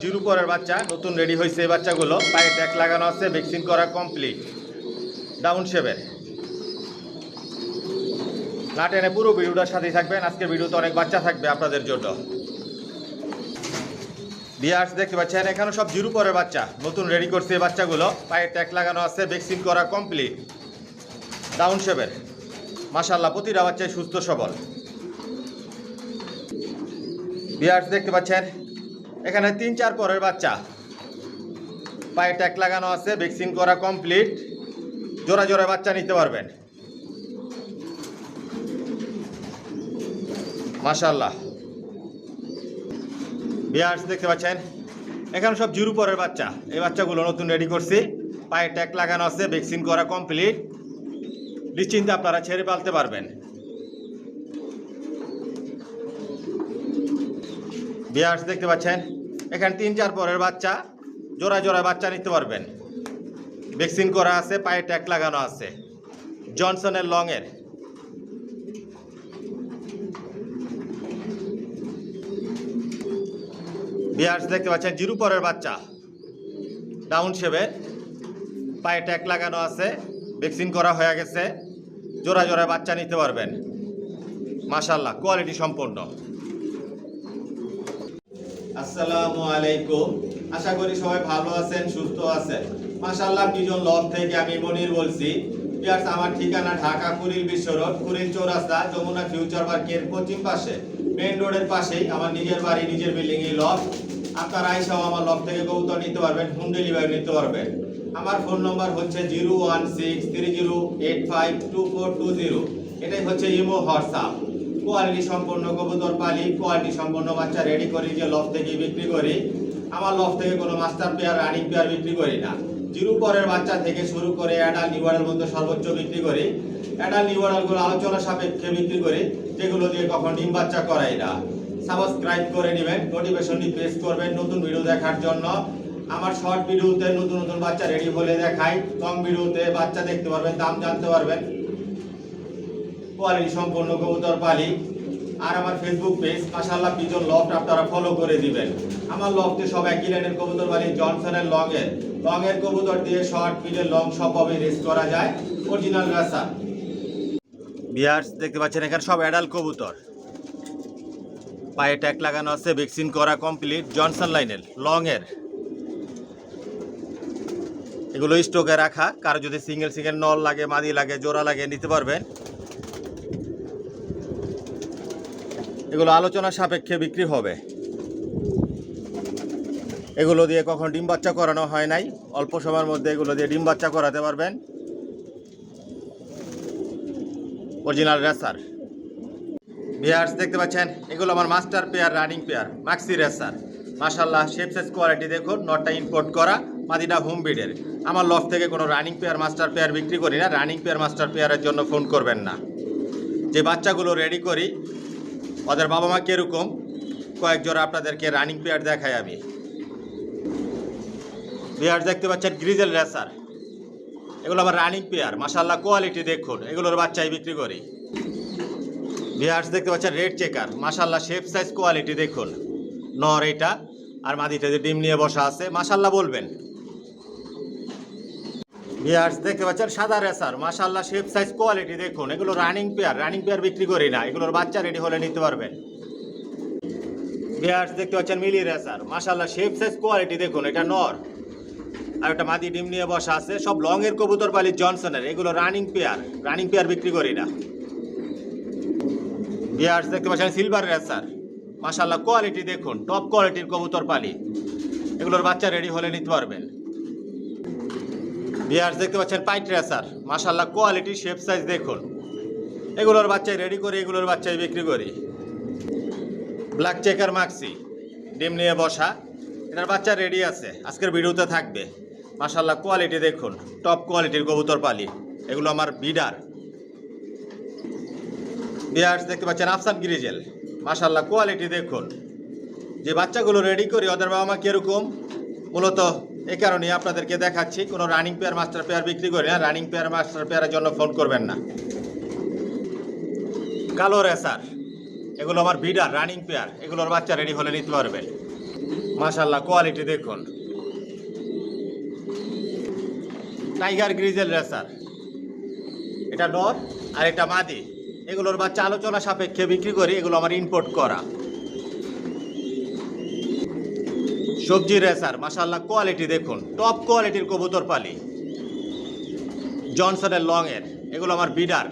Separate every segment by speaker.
Speaker 1: Zero পরের বাচ্চা নতুন রেডি হয়েছে। এই বাচ্চাগুলো পায়ে ট্যাগ লাগানো আছে, ভ্যাকসিন করা কমপ্লিট, ডাউন শেপের। না টেনে পুরো ভিডিওটার সাথেই থাকবেন। আজকের ভিডিওতে অনেক বাচ্চা থাকবে আপনাদের জন্য। বিয়ার্স দেখতে পাচ্ছেন এখানে সব জিরো পরের বাচ্চা নতুন রেডি করছে। এই বাচ্চাগুলো পায়ে ট্যাগ লাগানো আছে, ভ্যাকসিন করা কমপ্লিট, ডাউন শেপের। মাশাআল্লাহ প্রতিটা বাচ্চাই সুস্থ সবল। বিয়ার্স দেখতে পাচ্ছেন এখানে 3-4 পরের বাচ্চা পায়ে ট্যাগ লাগানো আছে, ভ্যাকসিন করা কমপ্লিট, জোড়া জোড়া বাচ্চা নিতে পারবেন। মাশাআল্লাহ। বিয়ার্স দেখতে পাচ্ছেন এখানে সব জিরো পরের বাচ্চা। এই বাচ্চাগুলো নতুন রেডি করছি, পায়ে ট্যাগ লাগানো আছে, ভ্যাকসিন করা কমপ্লিট, নিশ্চিন্তে আপনারা ছেড়ে পালতে পারবেন। বিয়ার্স দেখতে পাচ্ছেন এখানে 3-4 পরের বাচ্চা, জোড়া জোড়া বাচ্চা নিতে পারবেন। ভ্যাকসিন করা আছে, পায়ে ট্যাগ লাগানো আছে, জনসনের লংয়ের। বিয়ার্স দেখতে পাচ্ছেন জিরো পরের বাচ্চা, ডাউন শেপের, পায়ে ট্যাগ লাগানো আছে, ভ্যাকসিন করা হয়ে গেছে, জোড়া জোড়া বাচ্চা নিতে পারবেন। মাশাআল্লাহ কোয়ালিটি সম্পন্ন। আসসালামু আলাইকুম, আশা করি সবাই ভালো আছেন, সুস্থ আছেন। মাশাআল্লাহ পিজন লব থেকে আমি মনির বলছি। বিয়ার্স আমার ঠিকানা ঢাকা কুড়িল বিশ্ব রোড, কুড়িল চৌরাস্তা, যমুনা ফিউচার পার্কের পশ্চিম পাশে, মেইন রোডের পাশেই আমার নিজের বাড়ি, নিজের বিল্ডিং এই লব। আপনারা আইসাও আমার লব থেকে কবুতর নিতে পারবেন, হোম ডেলিভারি নিতে পারবেন। আমার ফোন নম্বর হচ্ছে 01630852420। এটাই হচ্ছে ইমো হোয়াটসঅ্যাপ। কোয়ালিটি সম্পন্ন কবুতর পালি, কোয়ালিটি সম্পন্ন বাচ্চা রেডি করি, যে লফ থেকে বিক্রি করি। আমার লফ থেকে কোনো মাস্টার পেয়ার, রানিং পেয়ার বিক্রি করি না। জিরো পরের বাচ্চা থেকে শুরু করে অ্যাডাল নিউয়ারের মধ্যে সর্বোচ্চ বিক্রি করি। অ্যাডাল নিউয়ারগুলো আলোচনা সাপেক্ষে বিক্রি করি, যেগুলো দিয়ে কখন ডিম বাচ্চা করাই না। সাবস্ক্রাইব করে নেবেন, নোটিফিকেশনটি প্রেস করবেন নতুন ভিডিও দেখার জন্য। আমার শর্ট ভিডিওতে নতুন নতুন বাচ্চা রেডি হলে দেখাই, লং ভিডিওতে বাচ্চা দেখতে পারবেন, দাম জানতে পারবেন। কোয়ালিটি সম্পন্ন কবুতর পালি। আর আমার ফেসবুক পেজ মাশাআল্লাহ পিজন লফট আপনারা ফলো করে দিবেন। আমার লফটে সব একই লাইনের কবুতর পালি, জনসনের লংয়ের কবুতর দিয়ে শর্ট, মিডল, লং সবভাবে রেস করা যায়, অরিজিনাল রেসার। বিয়ার্স দেখতে পাচ্ছেন এখানে সব অ্যাডাল্ট কবুতর, পায়ে ট্যাগ লাগানো আছে, ভ্যাকসিন করা কমপ্লিট, জনসন লাইনের লংয়ের। এগুলো স্টকে রাখা, কারো যদি সিঙ্গেল সিঙ্গেল নল লাগে, মাদি লাগে, জোড়া লাগে নিতে পারবেন। এগুলো আলোচনা সাপেক্ষে বিক্রি হবে। এগুলো দিয়ে কখন ডিম বাচ্চা করানো হয় নাই, অল্প সময়ের মধ্যে এগুলো দিয়ে ডিম বাচ্চা করাতে পারবেন। Original racer. বিয়ার্স দেখতে পাচ্ছেন এগুলো আমার master pair, running pair, maxi racer. মাশাআল্লাহ শেপ সাইজ কোয়ালিটি দেখুন, নটটা ইম্পোর্ট করা, মাদিটা হোম বিডের। আমার লফ থেকে কোনো রানিং পেয়ার, মাস্টার পেয়ার বিক্রি করি না। রানিং পেয়ার, মাস্টার পেয়ারের জন্য ফোন করবেন না। যে বাচ্চাগুলো রেডি করি ওদের বাবা মা কীরকম, কয়েক জোড়া আপনাদেরকে রানিং পেয়ার দেখাই আমি। পেয়ার দেখতে পাচ্ছেন গ্রিজেল রেসার, এগুলো আবার রানিং পেয়ার। মাশাআল্লাহ কোয়ালিটি দেখুন, এগুলোর বাচ্চাই বিক্রি করি। বিয়ার্স দেখতে পাচ্ছেন রেড চেকার, মাশাআল্লাহ শেপ সাইজ কোয়ালিটি দেখুন। নর এটা, আর মাদিটা যে ডিম নিয়ে বসা আছে, মাশাআল্লাহ বলবেন। বিয়ার্স দেখতে পাচ্ছেন সাদা রেসার, মাশাআল্লাহ শেপ সাইজ কোয়ালিটি দেখুন। এগুলো রানিং পেয়ার বিক্রি করি না, এগুলোর বাচ্চা রেডি হলে নিতে পারবেন। বিয়ার্স দেখতে পাচ্ছেন মিলি রেসার, মাশাআল্লাহ শেপ সাইজ কোয়ালিটি দেখুন। এটা নর, আর একটা মাদি ডিম নিয়ে বসা আছে। সব লংয়ের কবুতর পালি, জনসনের। এগুলো রানিং পেয়ার বিক্রি করি না। বিয়ার্স দেখতে পাচ্ছেন সিলভার রেসার, মাশাআল্লাহ কোয়ালিটি দেখুন, টপ কোয়ালিটির কবুতর পালি। এগুলোর বাচ্চা রেডি হলে নিতে পারবেন। বিয়ার্স দেখতে পাচ্ছেন পাইট রেসার, মাশাআল্লাহ কোয়ালিটি, শেপ সাইজ দেখুন। এগুলোর বাচ্চাই রেডি করি, এগুলোর বাচ্চাই বিক্রি করি। ব্ল্যাক চেকার মাক্সি, ডিম নিয়ে বসা, এটার বাচ্চা রেডি আছে, আজকের ভিডিওতে থাকবে। মাশাআল্লাহ কোয়ালিটি দেখুন, টপ কোয়ালিটির কবুতর পালি। এগুলো আমার বিডার। বিয়ার্স দেখতে পাচ্ছেন আফসান গ্রিজেল, মাশাআল্লাহ কোয়ালিটি দেখুন। যে বাচ্চাগুলো রেডি করি ওদের বাবা মা কীরকম, মূলত এই কারণে আপনাদেরকে দেখাচ্ছি। কোনো রানিং পেয়ার, মাস্টার পেয়ার বিক্রি করি না। রানিং পেয়ার, মাস্টার পেয়ারের জন্য ফোন করবেন না। কালো রেসার, এগুলো আমার বিডার, রানিং পেয়ার। এগুলোর বাচ্চা রেডি হলে নিতে পারবেন। মাশাআল্লাহ কোয়ালিটি দেখুন। টাইগার গ্রিজেল রেসার, এটা নর আর এটা মাদি। এগুলোর বাচ্চা আলোচনা সাপেক্ষে বিক্রি করি, এগুলো আমার ইম্পোর্ট করা। সবজি রেসার, মাশাআল্লাহ কোয়ালিটি দেখুন, টপ কোয়ালিটির কবুতর পালি, জনসনের লং এর। এগুলো আমার বিডার।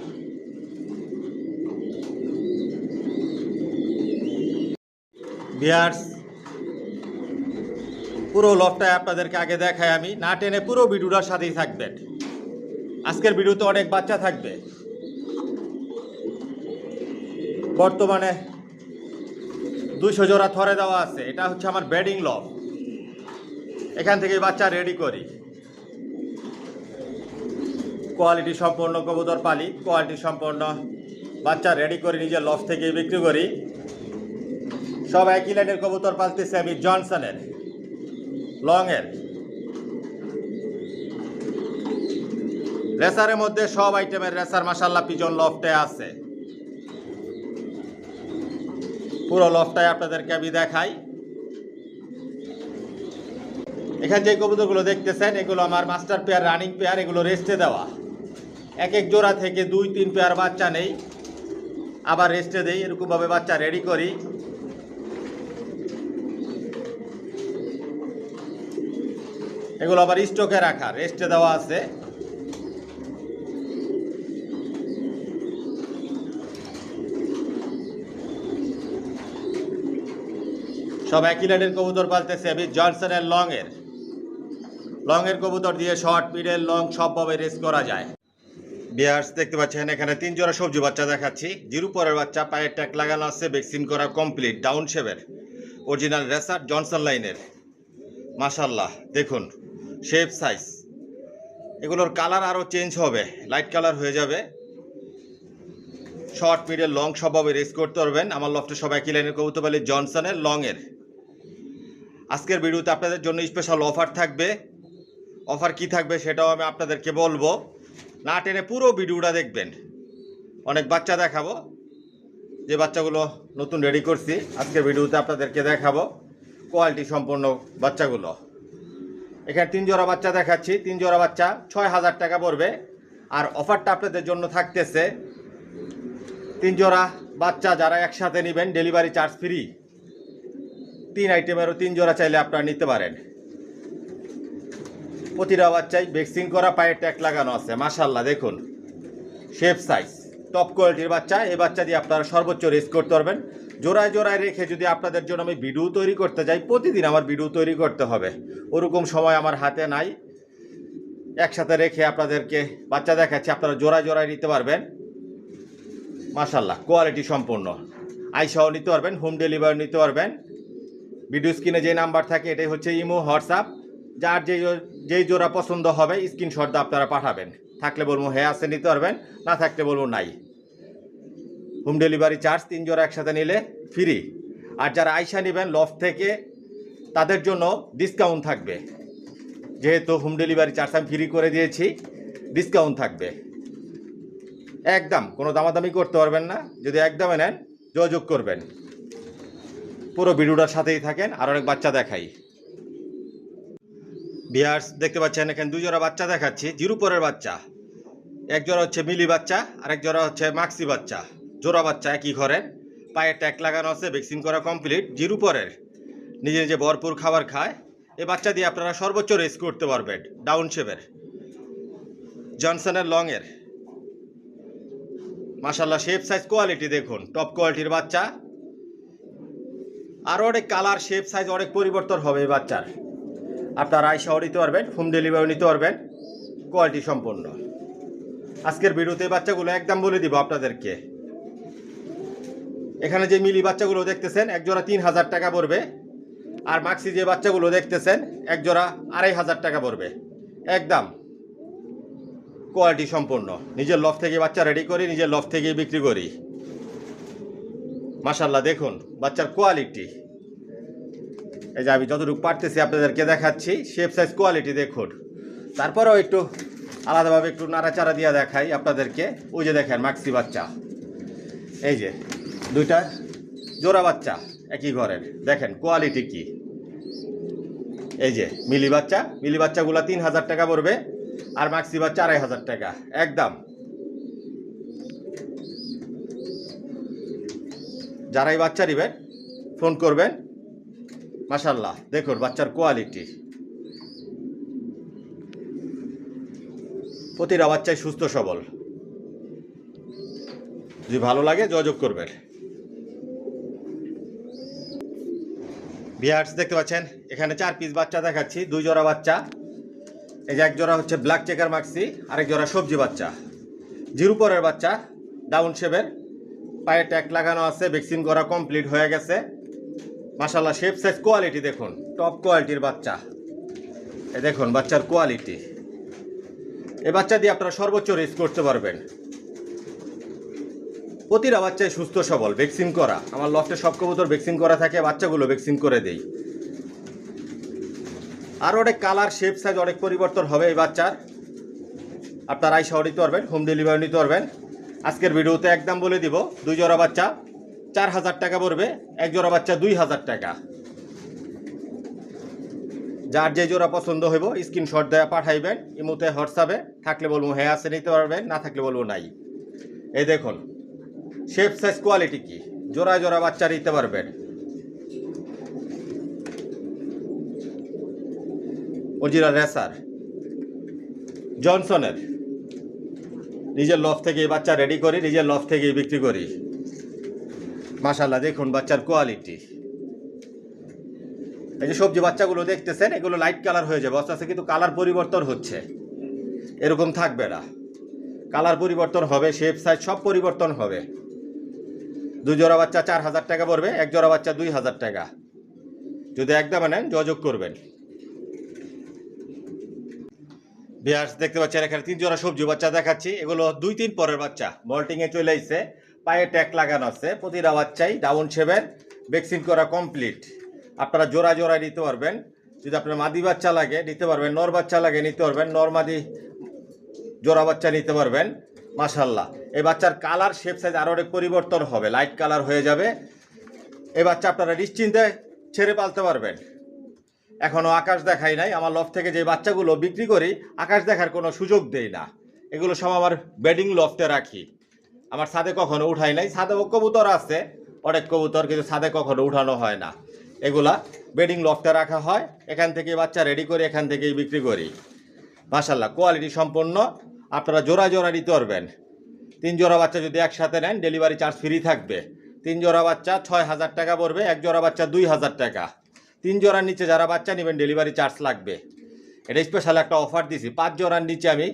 Speaker 1: ভিউয়ার্স, পুরো লফটায় আপনাদেরকে আগে দেখাই আমি, না টেনে পুরো ভিডিওটার সাথেই থাকবেন। আজকের ভিডিওতে অনেক বাচ্চা থাকবে। বর্তমানে 200 জোড়া থরে দেওয়া আছে। এটা হচ্ছে আমার ব্রিডিং লফ, এখান থেকে বাচ্চা রেডি করি। কোয়ালিটি সম্পন্ন কবুতর পালি, কোয়ালিটি সম্পন্ন বাচ্চা রেডি করে নিজের লফ থেকে বিক্রি করি। সব একই লাইনের কবুতর পালতেছি আমি, জনসনের লং এর। রেসারের মধ্যে সব আইটেমের রেসার মাশাআল্লাহ পিজন লফটে আছে। পুরো লফটাই আপনাদেরকে আমি দেখাই। এখানে যে কবুতরগুলো দেখতেছেন এগুলো আমার মাস্টার পেয়ার, রানিং পেয়ার। এগুলো রেস্টে দেওয়া, এক এক জোড়া থেকে 2-3 পেয়ার বাচ্চা নেই, আবার রেস্টে দেই। এরকমভাবে বাচ্চা রেডি করি। এগুলো আবার স্টকে রাখা, রেস্টে দেওয়া আছে। সব একই লাইনের কবুতর পালতেছে আমি, জনসনের লং এর কবুতর দিয়ে শর্ট, মিডল, লং সবভাবে রেস করা যায়। ভিউয়ার্স, দেখতে পাচ্ছেন এখানে 3 জোড়া সবজি বাচ্চা দেখাচ্ছি। জিরো পরের বাচ্চা, পায়ের ট্যাগ লাগানো আছে, ভ্যাকসিন করা কমপ্লিট, ডাউন শেপের, অরিজিনাল রেসার, জনসন লাইনের। মাশাআল্লাহ দেখুন শেপ, সাইজ। এগুলোর কালার আরও চেঞ্জ হবে, লাইট কালার হয়ে যাবে। শর্ট, মিডল, লং সবভাবে রেস করতে পারবেন। আমার লফটে সব একই লাইনের কবুতর পালি, জনসনের লং এর। আজকের ভিডিওতে আপনাদের জন্য স্পেশাল অফার থাকবে। অফার কি থাকবে সেটাও আমি আপনাদেরকে বলবো, না টেনে পুরো ভিডিওটা দেখবেন। অনেক বাচ্চা দেখাবো, যে বাচ্চাগুলো নতুন রেডি করছি আজকের ভিডিওতে আপনাদেরকে দেখাবো, কোয়ালিটি সম্পন্ন বাচ্চাগুলো। এখানে 3 জোড়া বাচ্চা দেখাচ্ছি। 3 জোড়া বাচ্চা 6000 টাকা পড়বে। আর অফারটা আপনাদের জন্য থাকতেছে, 3 জোড়া বাচ্চা যারা একসাথে নেবেন ডেলিভারি চার্জ ফ্রি। 3 আইটেমেরও 3 জোড়া চাইলে আপনারা নিতে পারেন। প্রতিটা বাচ্চাই ভ্যাকসিন করা, পায়ের ট্যাগ লাগানো আছে। মাশাআল্লাহ দেখুন শেপ, সাইজ, টপ কোয়ালিটির বাচ্চা। এই বাচ্চা দিয়ে আপনারা সর্বোচ্চ রেস করতে পারবেন। জোড়ায় জোড়ায় রেখে যদি আপনাদের জন্য আমি ভিডিও তৈরি করতে যাই, প্রতিদিন আমার ভিডিও তৈরি করতে হবে, ওরকম সময় আমার হাতে নাই। একসাথে রেখে আপনাদেরকে বাচ্চা দেখাচ্ছি, আপনারা জোড়ায় জোড়ায় নিতে পারবেন। মাশাআল্লাহ কোয়ালিটি সম্পন্ন, আইসাও নিতে পারবেন, হোম ডেলিভারি নিতে পারবেন। ভিডিও স্ক্রিনে যে নাম্বার থাকে এটাই হচ্ছে ইমো, হোয়াটসঅ্যাপ। যার যেই জোড়া পছন্দ হবে স্ক্রিনশট দিয়ে আপনারা পাঠাবেন। থাকলে বলবো হ্যাঁ আছে নিতে পারবেন, না থাকলে বলবো নাই। হোম ডেলিভারি চার্জ 3 জোড়া একসাথে নিলে ফ্রি। আর যারা আইসা নেবেন লফট থেকে তাদের জন্য ডিসকাউন্ট থাকবে, যেহেতু হোম ডেলিভারি চার্জ আমি ফ্রি করে দিয়েছি, ডিসকাউন্ট থাকবে। একদম কোনো দামাদামি করতে পারবেন না। যদি একদমে নেন যোগাযোগ করবেন। পুরো ভিডিওটার সাথেই থাকেন, আর অনেক বাচ্চা দেখাই। ভিউয়ার্স, দেখতে পাচ্ছেন এখানে 2 জোড়া বাচ্চা দেখাচ্ছি, জিরো পরের বাচ্চা। এক জোড়া হচ্ছে মিলি বাচ্চা, আর এক জোড়া হচ্ছে মাক্সি বাচ্চা। জোড়া বাচ্চা একই ঘরের, পায়ের ট্যাগ লাগানো আছে, ভ্যাকসিন করা কমপ্লিট, জিরো পরের, নিজে নিজে ভরপুর খাবার খায়। এই বাচ্চা দিয়ে আপনারা সর্বোচ্চ রেস করতে পারবেন। ডাউন শেপের, জনসনের লং এর। মাশাআল্লাহ শেপ, সাইজ, কোয়ালিটি দেখুন, টপ কোয়ালিটির বাচ্চা। আরও অনেক কালার, শেপ, সাইজ অনেক পরিবর্তন হবে এই বাচ্চার। আপনারা আইসাও নিতে পারবেন, হোম ডেলিভারি নিতে পারবেন, কোয়ালিটি সম্পন্ন। আজকের ভিডিওতে বাচ্চাগুলো একদম বলে দিব আপনাদেরকে। এখানে যে মিলি বাচ্চাগুলো দেখতেছেন এক জোড়া 3000 টাকা পড়বে। আর মাক্সি যে বাচ্চাগুলো দেখতেছেন এক জোড়া 2500 টাকা পড়বে। একদম কোয়ালিটি সম্পন্ন। নিজের লফট থেকে বাচ্চা রেডি করি, নিজের লফট থেকেই বিক্রি করি। মাশাআল্লাহ দেখুন বাচ্চার কোয়ালিটি। এই যে আমি যতটুকু পারতেছি আপনাদেরকে দেখাচ্ছি, শেপ, সাইজ, কোয়ালিটি দেখুন। তারপরেও একটু আলাদাভাবে একটু নাড়াচাড়া দিয়ে দেখাই আপনাদেরকে। ওই যে দেখেন মাক্সি বাচ্চা, এই যে 2টা জোড়া বাচ্চা একই ঘরের, দেখেন কোয়ালিটি কি। এই যে মিলি বাচ্চাগুলা 3000 টাকা পড়বে, আর মাক্সি বাচ্চা 2500 টাকা একদম। যারাই বাচ্চা নেবেন ফোন করবেন। মাশাআল্লাহ দেখুন বাচ্চার কোয়ালিটি, প্রতিটা বাচ্চাই সুস্থ সবল। যদি ভালো লাগে যোগাযোগ করবেন। ভিউয়ার্স দেখতে পাচ্ছেন এখানে 4 পিস বাচ্চা দেখাচ্ছি, 2 জোড়া বাচ্চা। এই যে এক জোড়া হচ্ছে ব্ল্যাক চেকার মাক্সি, আরেক জোড়া সবজি বাচ্চা, জিরো পরের বাচ্চা, ডাউন শেপের, পায়ে ট্যাগ লাগানো আছে, ভ্যাকসিন করা কমপ্লিট হয়ে গেছে। মাশাআল্লাহ শেপ সাইজ কোয়ালিটি দেখুন, টপ কোয়ালিটির বাচ্চা। এই দেখুন বাচ্চার কোয়ালিটি। এই বাচ্চা দিয়ে আপনারা সর্বোচ্চ রেস করতে পারবেন। প্রতিটা বাচ্চাই সুস্থ সবল, ভ্যাকসিন করা। আমার লফটে সব কবুতর ভ্যাকসিন করা থাকে, বাচ্চাগুলো ভ্যাকসিন করে দেই। আর অনেক কালার শেপ সাইজ অনেক পরিবর্তন হবে এই বাচ্চার। আপনারা আইসাও নিতে পারবেন, হোম ডেলিভারি নিতে পারবেন। আজকের ভিডিওতে একদম বলে দিব, 2 জোড়া বাচ্চা 4000 টাকা পড়বে, 1 জোড়া বাচ্চা 2000 টাকা। যার যে জোড়া পছন্দ হইব স্ক্রিনশট দেওয়া পাঠাইবেন, ইমোতে হোয়াটসঅ্যাপে। থাকলে বলবো হ্যাঁ আছে নিতে পারবেন, না থাকলে বলবো নাই। এই দেখুন শেপ সাইজ কোয়ালিটি কি, জোড়া জোড়া বাচ্চা নিতে পারবেন। অরিজিনাল রেসার জনসনের, নিজের লফ থেকে এই বাচ্চা রেডি করি, নিজের লফ থেকেই বিক্রি করি। মাশাআল্লাহ দেখুন বাচ্চার কোয়ালিটি। এই যে সবজি বাচ্চাগুলো দেখতেছেন এগুলো লাইট কালার হয়ে যাবে আস্তে আস্তে, কিন্তু কালার পরিবর্তন হচ্ছে, এরকম থাকবে না। কালার পরিবর্তন হবে, শেপ সাইজ সব পরিবর্তন হবে। 2 জোড়া বাচ্চা 4000 টাকা পড়বে, 1 জোড়া বাচ্চা 2000 টাকা। যদি একদম নেন যোগাযোগ করবেন। ভিউয়ার্স দেখতে পাচ্ছেন এখানে 3 জোড়া সবজি বাচ্চা দেখাচ্ছি। এগুলো 2-3 পরের বাচ্চা, মল্টিংয়ে চলে আসছে, পায়ে ট্যাগ লাগানো আছে। প্রতিটা বাচ্চাই ডাউন শেপের, ভ্যাকসিন করা কমপ্লিট। আপনারা জোড়া জোড়া নিতে পারবেন। যদি আপনার মাদি বাচ্চা লাগে নিতে পারবেন, নর বাচ্চা লাগে নিতে পারবেন, নর মাদি জোড়া বাচ্চা নিতে পারবেন। মাশাআল্লাহ এই বাচ্চার কালার শেপ সাইজ আরও অনেক পরিবর্তন হবে, লাইট কালার হয়ে যাবে। এই বাচ্চা আপনারা নিশ্চিন্তে ছেড়ে পালতে পারবেন। এখনও আকাশ দেখাই নাই। আমার লফট থেকে যে বাচ্চাগুলো বিক্রি করি আকাশ দেখার কোনো সুযোগ দেই না, এগুলো সব আমার বেডিং লফটে রাখি। আমার ছাদে কখনো উঠাই নাই। ছাদে কবুতর আছে অনেক কবুতর, কিন্তু ছাদে কখনো উঠানো হয় না। এগুলা বেডিং লফটে রাখা হয়, এখান থেকে বাচ্চা রেডি করে এখান থেকেই বিক্রি করি। মাশাআল্লাহ কোয়ালিটি সম্পন্ন। আপনারা জোড়া জোড়া নিতে পারবেন। 3 জোড়া বাচ্চা যদি একসাথে নেন ডেলিভারি চার্জ ফ্রি থাকবে। 3 জোড়া বাচ্চা 6000 টাকা পড়বে, 1 জোড়া বাচ্চা 2000 টাকা। 3 জোড়ার নিচে যারা বাচ্চা নেবেন ডেলিভারি চার্জ লাগবে। এটা স্পেশাল একটা অফার দিছি। 5 জোড়ার নিচে আমি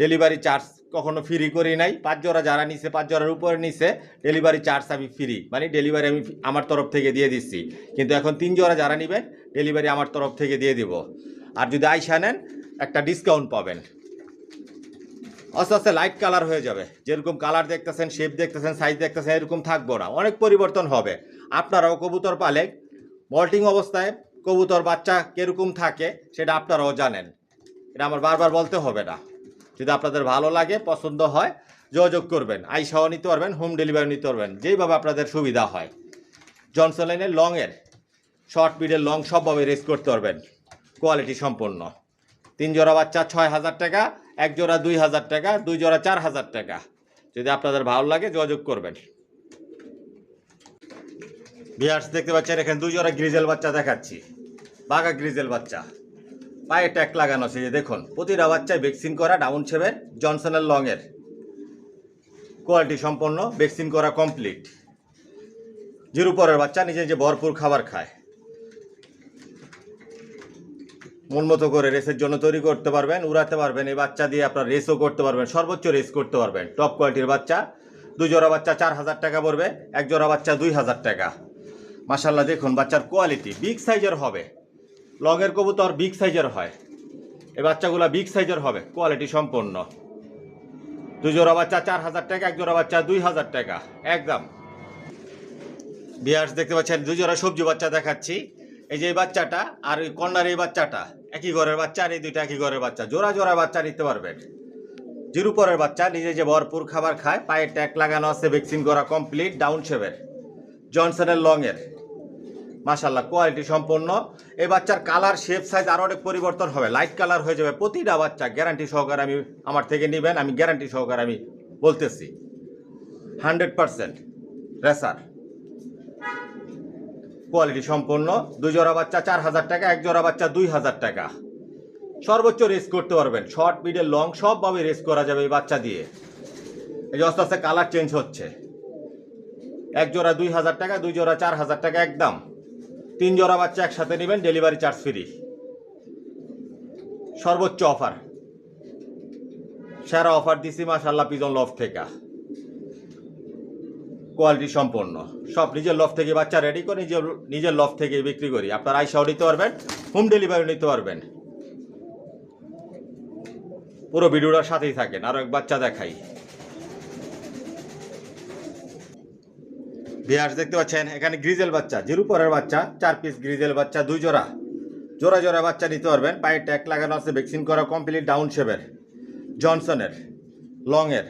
Speaker 1: ডেলিভারি চার্জ কখনো ফ্রি করি নাই। 5 জোড়া যারা নিছে, 5 জোড়ার উপরে নিছে ডেলিভারি চার্জ আমি ফ্রি, মানে ডেলিভারি আমি আমার তরফ থেকে দিয়ে দিচ্ছি। কিন্তু এখন 3 জোড়া যারা নেবেন ডেলিভারি আমার তরফ থেকে দিয়ে দিব। আর যদি আইসা নেন একটা ডিসকাউন্ট পাবেন। আস্তে আস্তে লাইট কালার হয়ে যাবে, যেরকম কালার দেখতেছেন, শেপ দেখতেছেন, সাইজ দেখতেছেন, এরকম থাকবো না, অনেক পরিবর্তন হবে। আপনারাও কবুতর পালে মল্টিং অবস্থায় কবুতর বাচ্চা কীরকম থাকে সেটা আপনারাও জানেন, এটা আমার বারবার বলতে হবে না। যদি আপনাদের ভালো লাগে, পছন্দ হয়, যোগাযোগ করবেন। আইসাও নিতে পারবেন, হোম ডেলিভারি নিতে পারবেন, যেইভাবে আপনাদের সুবিধা হয়। জনসন লাইনের লংয়ের, শর্ট পিডের লং সবভাবে রেস করতে পারবেন, কোয়ালিটি সম্পন্ন। 3 জোড়া বাচ্চা 6000 টাকা, 1 জোড়া 2000 টাকা, 2 জোড়া 4000 টাকা। যদি আপনাদের ভালো লাগে যোগাযোগ করবেন। ভিউয়ার্স দেখতে পাচ্ছেন এখানে 2 জোড়া গ্রিজেল বাচ্চা দেখাচ্ছি, বাঘা গ্রিজেল বাচ্চা, পায়ে ট্যাগ লাগানো আছে। যে দেখুন প্রতিটা বাচ্চায় ভ্যাকসিন করা, ডাউন শেপের, জনসনের লংয়ের, কোয়ালিটি সম্পন্ন, ভ্যাকসিন করা কমপ্লিট। জিরো পরের বাচ্চা, নিজে যে ভরপুর খাবার খায়, মন মতো করে রেসের জন্য তৈরি করতে পারবেন, উড়াতে পারবেন। এই বাচ্চা দিয়ে আপনার রেসও করতে পারবেন, সর্বোচ্চ রেস করতে পারবেন। টপ কোয়ালিটির বাচ্চা। 2 জোড়া বাচ্চা 4000 টাকা পড়বে, 1 জোড়া বাচ্চা 2000 টাকা। মাশাআল্লাহ দেখুন বাচ্চার কোয়ালিটি বিগ সাইজের হবে, লংয়ের কবুতর বিগ সাইজের হয়, এই বাচ্চাগুলো বিগ সাইজের হবে, কোয়ালিটি সম্পন্ন। 2 জোড়া বাচ্চা 4000 টাকা, 1 জোড়া বাচ্চা 2000 টাকা একদম। ভিউয়ার্স দেখতে পাচ্ছেন 2 জোড়া সবজি বাচ্চা দেখাচ্ছি। এই যে এই বাচ্চাটা আর ওই কর্নার এই বাচ্চাটা একই ঘরের বাচ্চা, আর এই দুইটা একই ঘরের বাচ্চা। জোড়া জোড়া বাচ্চা নিতে পারবেন। জিরো পরের বাচ্চা, নিজে যে ভরপুর খাবার খায়, পায়ে ট্যাগ লাগানো আছে, ভ্যাকসিন করা কমপ্লিট, ডাউন শেপের, জনসনের লংয়ের, মাশাআল্লাহ কোয়ালিটি সম্পন্ন। এই বাচ্চার কালার শেপ সাইজ আরও অনেক পরিবর্তন হবে, লাইট কালার হয়ে যাবে প্রতিটা বাচ্চা। গ্যারান্টি সহকারে আমি আমার থেকে নেবেন, আমি গ্যারান্টি সহকারে আমি বলতেছি 100% রেসার কোয়ালিটি সম্পন্ন। 2 জোড়া বাচ্চা 4000 টাকা, 1 জোড়া বাচ্চা 2000 টাকা। সর্বোচ্চ রেস করতে পারবেন, শর্ট মিডল লং সবভাবে রেস করা যাবে এই বাচ্চা দিয়ে। এই যে আস্তে আস্তে কালার চেঞ্জ হচ্ছে। 1 জোড়া 2000 টাকা, 2 জোড়া 4000 টাকা একদম। 3 জোড়া বাচ্চা একসাথে নেবেন, ডেলিভারি চার্জ ফ্রি। সর্বোচ্চ অফার, সেরা অফার দিছি মাশাআল্লাহ পিজন লফট থেকে। কোয়ালিটি সম্পন্ন, সব নিজের লফট থেকে বাচ্চা রেডি করে নিজের লফট থেকে বিক্রি করি। আপনারা আইসাও নিতে পারবেন, হোম ডেলিভারি নিতে পারবেন। পুরো ভিডিওটার সাথেই থাকেন। আরো এক বাচ্চা দেখাই। ভিউয়ার্স দেখতে পাচ্ছেন এখানে গ্রিজেল বাচ্চা, জিরো পরের বাচ্চা, 4 পিস গ্রিজেল বাচ্চা, 2 জোড়া জোড়া জোড়া বাচ্চা নিতে পারবেন। পায়ে ট্যাগ লাগানো আছে, ভ্যাকসিন করা কমপ্লিট, ডাউন শেপের, জনসনের, লংয়ের।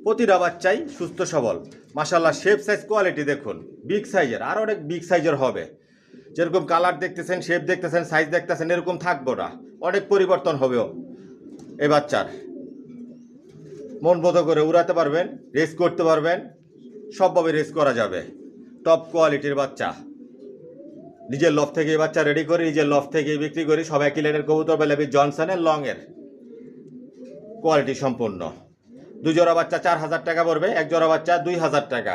Speaker 1: প্রতিটা বাচ্চাই সুস্থ সবল মাশাআল্লাহ। শেপ সাইজ কোয়ালিটি দেখুন, বিগ সাইজের, আর অনেক বিগ সাইজের হবে। যেরকম কালার দেখতেছেন, শেপ দেখতেছেন, সাইজ দেখতেছেন, এরকম থাকবো না, অনেক পরিবর্তন হবেও। এই বাচ্চার মন মতো করে উড়াতে পারবেন, রেস করতে পারবেন, সবভাবে রেস করা যাবে। টপ কোয়ালিটির বাচ্চা, নিজের লফট থেকে এই বাচ্চা রেডি করি, নিজের লফট থেকে বিক্রি করি। সব একই লাইনের কবুতর, বেলাবি জনসনের, লংয়ের, কোয়ালিটি সম্পন্ন। 2 জোড়া বাচ্চা 4000 টাকা পড়বে, 1 জোড়া বাচ্চা 2000 টাকা।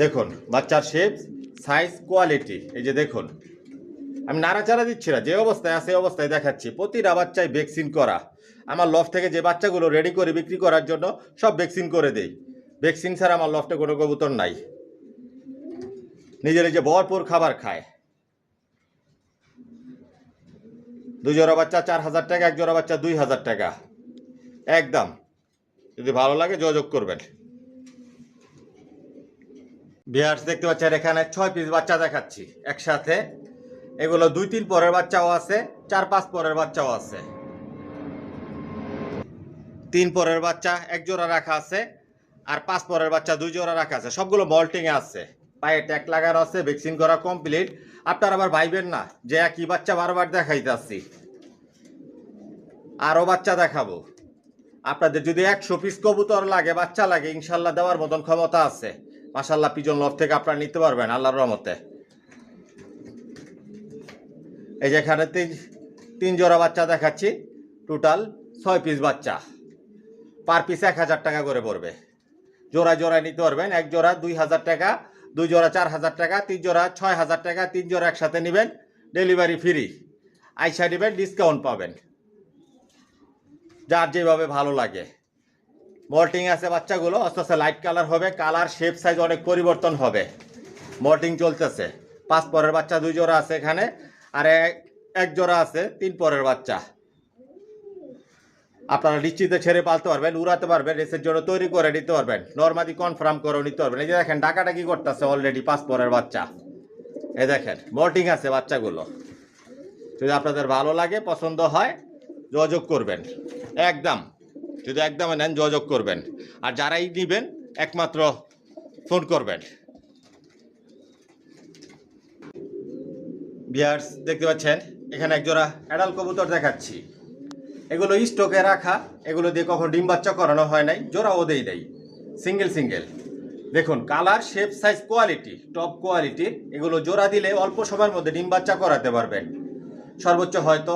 Speaker 1: দেখুন বাচ্চার শেপ সাইজ কোয়ালিটি, এই যে দেখুন, আমি নাড়াচাড়া দিচ্ছি না, যে অবস্থায় আছে অবস্থায় দেখাচ্ছি। প্রতিটা বাচ্চায় ভ্যাকসিন করা। আমার লফট থেকে যে বাচ্চাগুলো রেডি করে বিক্রি করার জন্য সব ভ্যাকসিন করে দেই। ভ্যাকসিন ছাড়া আমার লফটে কোনো কবুতর নাই। নিজের এই যে ভরপুর খাবার খায়। 2 জোড়া বাচ্চা 4000 টাকা, 1 জোড়া বাচ্চা 2000 টাকা একদম। যদি ভালো লাগে যোগাযোগ করবেন। ভিউয়ার্স দেখতে পাচ্ছেন এখানে 6 পিস বাচ্চা দেখাচ্ছি একসাথে। এগুলো 2-3 পরের বাচ্চাও আছে, 4-5 পরের বাচ্চাও আছে। 3 পরের বাচ্চা 1 জোড়া রাখা আছে, আর 5 পরের বাচ্চা 2 জোড়া রাখা আছে। সবগুলো মল্টিংয়ে আছে, পায়ে ট্যাগ লাগানো আছে, ভ্যাকসিন করা কমপ্লিট। আপনারা আবার ভাইবেন না যে একই বাচ্চা বারবার দেখাইতেছি, আরও বাচ্চা দেখাবো। আপনাদের যদি 100 পিস কবুতর লাগে, বাচ্চা লাগে, ইনশাল্লাহ দেওয়ার মতন ক্ষমতা আছে। মাশাআল্লাহ পিজন লফট থেকে আপনারা নিতে পারবেন আল্লাহর রহমতে। এই যে এখানে 3 জোড়া বাচ্চা দেখাচ্ছি, টোটাল 6 পিস বাচ্চা। পার পিস 1000 টাকা করে পড়বে। জোড়া জোড়ায় নিতে পারবেন। 1 জোড়া 2000 টাকা, 2 জোড়া 4000 টাকা, 3 জোড়া 6000 টাকা। 3 জোড়া একসাথে নেবেন, ডেলিভারি ফ্রি। আইসা নেবেন, ডিসকাউন্ট পাবেন, যার যেভাবে ভালো লাগে। মল্টিং আছে বাচ্চাগুলো, আস্তে আস্তে লাইট কালার হবে, কালার শেপ সাইজ অনেক পরিবর্তন হবে। মল্টিং চলতেছে। 5 পরের বাচ্চা 2 জোড়া আছে এখানে, আর 1 জোড়া আছে 3 পরের বাচ্চা। আপনারা নিশ্চিন্তে ছেড়ে পালতে পারবেন, উড়াতে পারবেন, রেসের জন্য তৈরি করে নিতে পারবেন, নর্মালি কনফার্ম করে নিতে পারবেন। এই যে দেখেন ডাকাটা কি করতেছে অলরেডি 5 পরের বাচ্চা। এই দেখেন মল্টিং আছে বাচ্চাগুলো। যদি আপনাদের ভালো লাগে, পছন্দ হয়, যোগাযোগ করবেন একদম। যদি একদমে নেন যোগাযোগ করবেন, আর যারাই নেবেন একমাত্র ফোন করবেন। ভিউয়ার্স দেখতে পাচ্ছেন এখানে 1 জোড়া অ্যাডাল্ট কবুতর দেখাচ্ছি। এগুলো স্টকে রাখা, এগুলো দিয়ে কখন ডিম বাচ্চা করানো হয় নাই, জোড়াও দেই নাই, সিঙ্গেল সিঙ্গেল। দেখুন colour shape size quality top কোয়ালিটির। এগুলো জোড়া দিলে অল্প সময়ের মধ্যে ডিম বাচ্চা করাতে পারবেন। সর্বোচ্চ হয়তো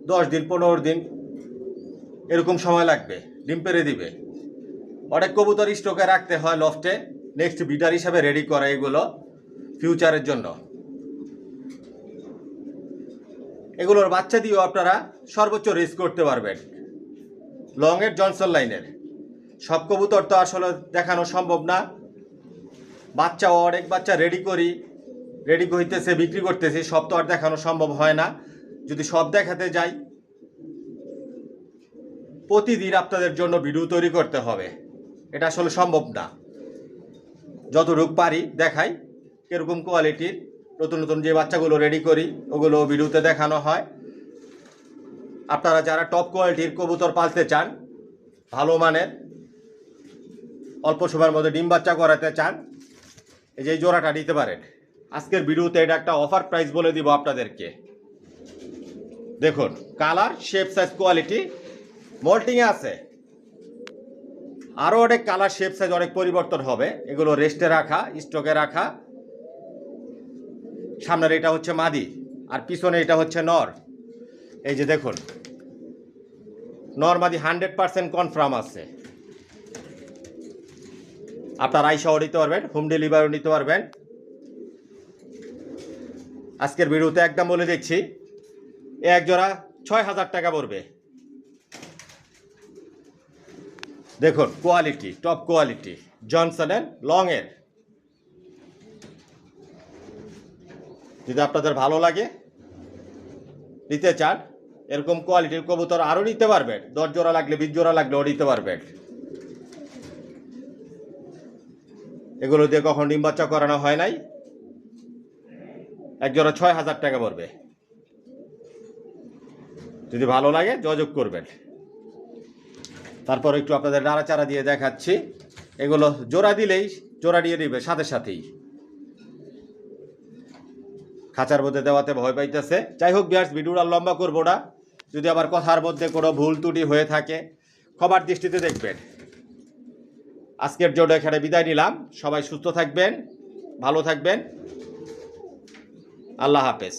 Speaker 1: 10 দিন 15 দিন এরকম সময় লাগবে, ডিম পেড়ে দিবে। অনেক কবুতর স্টকে রাখতে হয় লফটে, নেক্সট বিটার হিসাবে রেডি করে এগুলো ফিউচারের জন্য। এগুলোর বাচ্চা দিয়েও আপনারা সর্বোচ্চ রেস করতে পারবেন। লংয়ের, জনসন লাইনের সব কবুতর তো আসলে দেখানো সম্ভব না। বাচ্চাও অনেক বাচ্চা রেডি হইতেছে, বিক্রি করতেছে, সব তো আর দেখানো সম্ভব হয় না। যদি সব দেখাতে যাই, প্রতিদিন আপনাদের জন্য ভিডিও তৈরি করতে হবে, এটা আসলে সম্ভব না। যতটুকু পারি দেখাই, কিরকম কোয়ালিটির নতুন নতুন যে বাচ্চাগুলো রেডি করি ওগুলো ভিডিওতে দেখানো হয়। আপনারা যারা টপ কোয়ালিটির কবুতর পালতে চান, ভালো মানের, অল্প সময়ের মধ্যে ডিম বাচ্চা করাতে চান, এই যে এই জোড়াটা নিতে পারেন। আজকের ভিডিওতে এটা একটা অফার প্রাইস বলে দিব আপনাদেরকে। দেখুন কালার, শেপ, সাইজ, কোয়ালিটি মোল্টিংয়ে আছে। আরও অনেক কালার, শেপ, সাইজ অনেক পরিবর্তন হবে। এগুলো রেস্টে রাখা, স্টকে রাখা। সামনের এটা হচ্ছে মাদি আর পিছনে এটা হচ্ছে নর। এই যে দেখুন নর মাদি 100% কনফার্ম আছে। আপনার আইসাও নিতে পারবেন, হোম ডেলিভারিও নিতে পারবেন। আজকের ভিডিওতে একদম বলে দেখছি, এক জোড়া 6,000 টাকা পড়বে। দেখুন কোয়ালিটি, টপ কোয়ালিটি, জনসনের লংয়ের। যদি আপনাদের ভালো লাগে, নিতে চান, এরকম কোয়ালিটির কবুতর আরও নিতে পারবেন। 10 জোড়া লাগলে, 20 জোড়া লাগলেও নিতে পারবেন। এগুলো দিয়ে কখন ডিম বাচ্চা করানো হয় নাই। এক জোড়া 6,000 টাকা পড়বে। যদি ভালো লাগে যোগাযোগ করবেন। তারপর একটু আপনাদের নাড়াচাড়া দিয়ে দেখাচ্ছি। এগুলো জোড়া দিলেই জোড়া দিয়ে নেবে সাথে সাথেই। খাঁচার মধ্যে দেওয়াতে ভয় পাইতেছে। যাই হোক ভিউয়ার্স, ভিডিওটা লম্বা করবো না। যদি আবার কথার মধ্যে কোনো ভুল ত্রুটি হয়ে থাকে ক্ষমার দৃষ্টিতে দেখবেন। আজকের জন্য এখানে বিদায় নিলাম। সবাই সুস্থ থাকবেন, ভালো থাকবেন। আল্লাহ হাফেজ।